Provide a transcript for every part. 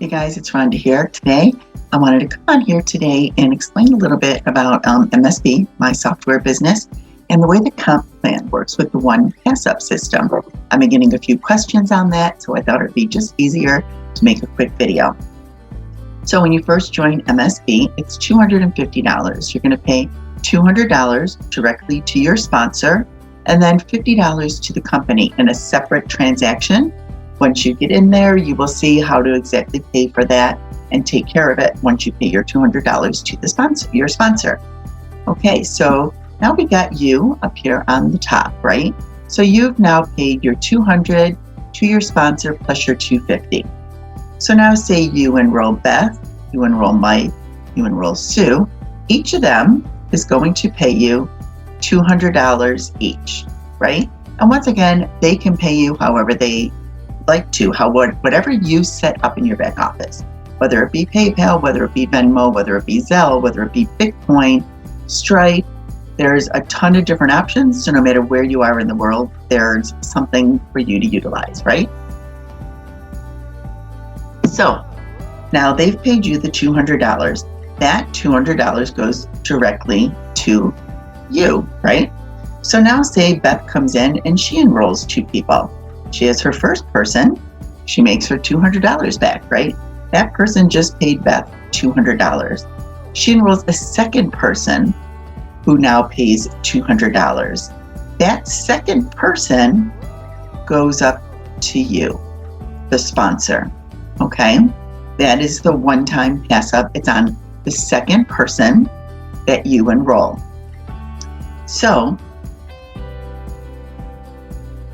Hey guys, it's Rhonda here. Today, I wanted to come on here today and explain a little bit about MSB, my software business, and the way the comp plan works with the one pass-up system. I've been getting a few questions on that, so I thought it'd be just easier to make a quick video. So when you first join MSB, it's $250. You're going to pay $200 directly to your sponsor, and then $50 to the company in a separate transaction. Once you get in there, you will see how to exactly pay for that and take care of it once you pay your $200 to the sponsor, your sponsor. Okay, so now we got you up here on the top, right? So you've now paid your $200 to your sponsor plus your $250. So now say you enroll Beth, you enroll Mike, you enroll Sue. Each of them is going to pay you $200 each, right? And once again, they can pay you however they like to, whatever you set up in your back office, whether it be PayPal, whether it be Venmo, whether it be Zelle, whether it be Bitcoin, Stripe. There's a ton of different options, so no matter where you are in the world, there's something for you to utilize, right? So now they've paid you the $200. That $200 goes directly to you, right? So now say Beth comes in and she enrolls 2 people. She has her first person, she makes her $200 back, right? That person just paid Beth $200. She enrolls a second person who now pays $200. That second person goes up to you, the sponsor, okay? That is the one-time pass-up. It's on the second person that you enroll. So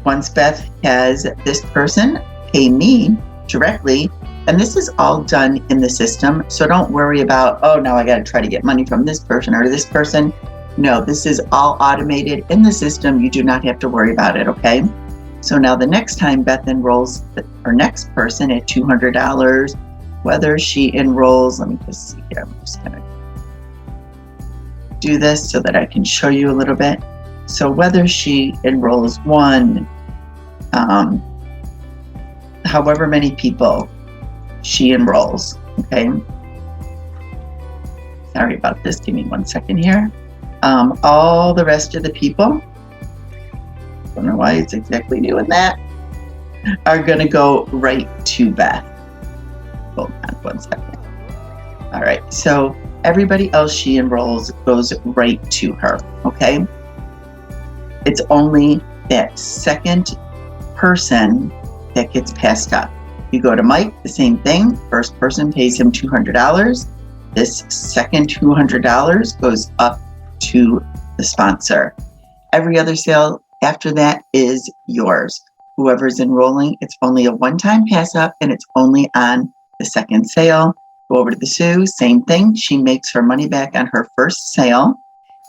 once Beth has this person pay me directly, and this is all done in the system, so don't worry about, oh, now I got to try to get money from this person or this person. No, this is all automated in the system. You do not have to worry about it, okay? So now the next time Beth enrolls her next person at $200, whether she enrolls, let me just see here, I'm just going to do this so that I can show you a little bit. So whether she enrolls one, however many people she enrolls, okay? Sorry about this, give me 1 second here. All the rest of the people, don't know why it's exactly doing that, are gonna go right to Beth. Hold on 1 second. All right, so everybody else she enrolls goes right to her, okay? It's only that second person that gets passed up. You go to Mike, the same thing. First person pays him $200. This second $200 goes up to the sponsor. Every other sale after that is yours. Whoever's enrolling, it's only a one-time pass up and it's only on the second sale. Go over to the Sue, same thing. She makes her money back on her first sale.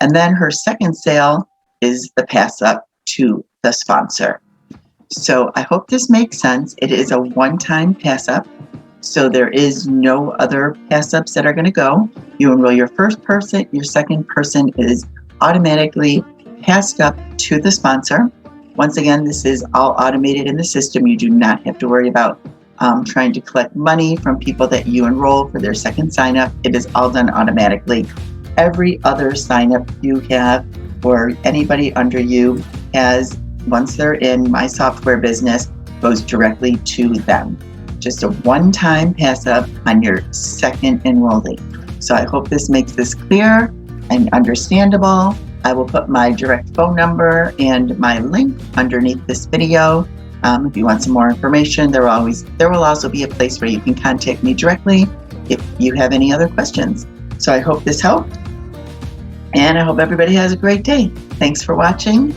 And then her second sale is the pass up to the sponsor. So I hope this makes sense. It is a one-time pass up. So there is no other pass ups that are going to go. You enroll your first person, your second person is automatically passed up to the sponsor. Once again, this is all automated in the system. You do not have to worry about trying to collect money from people that you enroll for their second sign up. It is all done automatically. Every other sign up you have or anybody under you has, once they're in my software business, goes directly to them. Just a one-time pass up on your second enrollee. So I hope this makes this clear and understandable. I will put my direct phone number and my link underneath this video. If you want some more information, there will also be a place where you can contact me directly if you have any other questions. So I hope this helped, and I hope everybody has a great day. Thanks for watching.